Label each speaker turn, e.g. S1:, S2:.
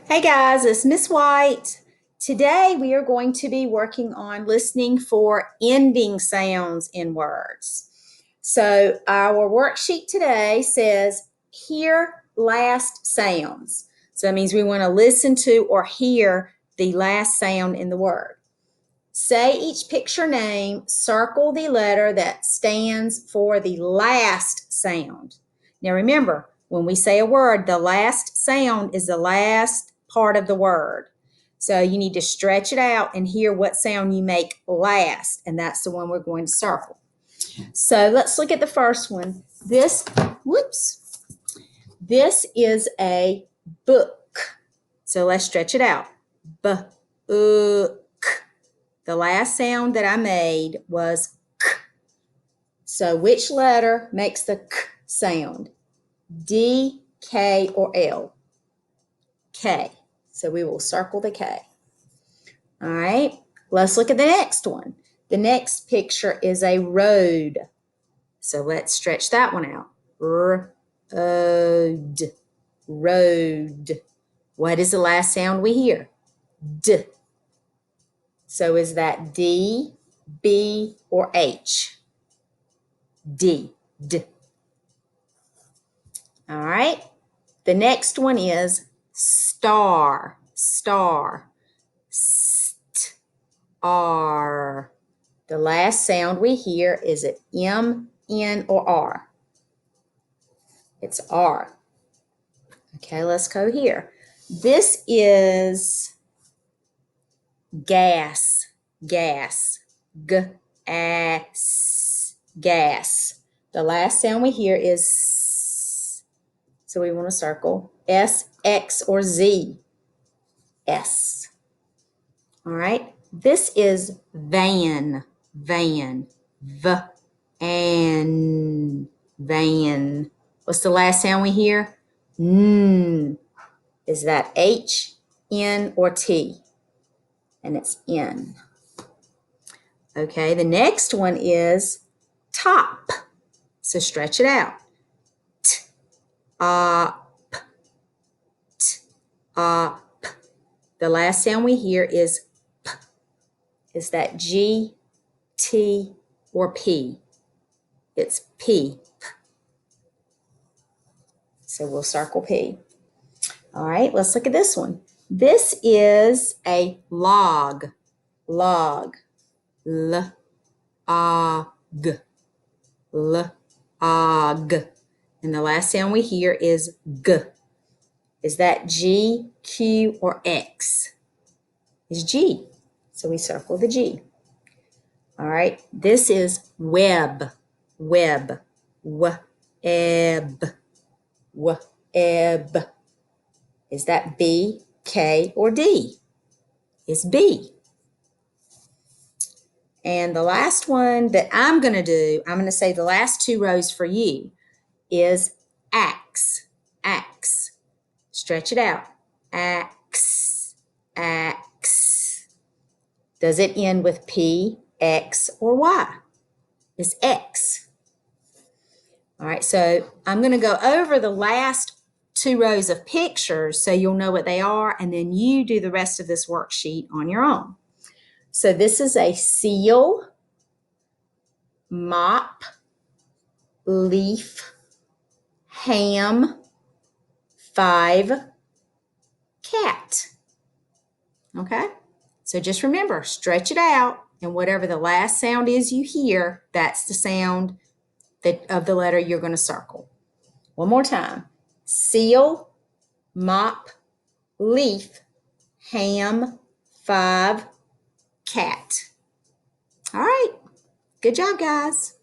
S1: Hey guys, it's Miss White. Today we are going to be working on listening for ending sounds in words. So our worksheet today says hear last sounds. So that means we want to listen to or hear the last sound in the word. Say each picture name, circle the letter that stands for the last sound. Now remember, when we say a word, the last sound is the last part of the word. So you need to stretch it out and hear what sound you make last, and that's the one we're going to circle. So let's look at the first one. This is a book. So let's stretch it out. Book. The last sound that I made was k. So which letter makes the k sound? D, K, or L? K. So we will circle the K. All right, let's look at the next one. The next picture is a road. So let's stretch that one out. Road. Road. What is the last sound we hear? D. So is that D, B, or H? D. D. All right. The next one is star. Star. St. R. The last sound we hear is it M, N, or R? It's R. Okay, let's go here. This is gas. Gas. G-A-S. Gas. The last sound we hear is S. So we want to circle S, X, or Z. S. All right. This is van. Van. V-an. Van. What's the last sound we hear? N. Is that H, N, or T? And it's N. Okay, the next one is top. So stretch it out. T, up, t, up. The last sound we hear is P. Is that G, T, or P? It's P. So we'll circle P. All right, let's look at this one. This is a log. Log. L-A-G. L-A-G. And the last sound we hear is G. Is that G, Q, or X? It's G. So we circle the G. All right. This is web. Web. W-eb. W-eb. Is that B, K, or D? It's B. And the last one that I'm going to do, I'm going to say the last two rows for you, is axe. Axe. Stretch it out. Axe. Axe. Does it end with P, X, or Y? It's X. All right, so I'm going to go over the last two rows of pictures so you'll know what they are, and then you do the rest of this worksheet on your own. So this is a seal, mop, leaf, ham, 5, cat. Okay? So just remember, stretch it out, and whatever the last sound is you hear, that's the sound of the letter you're going to circle. One more time. Seal, mop, leaf, ham, 5, cat. All right. Good job, guys.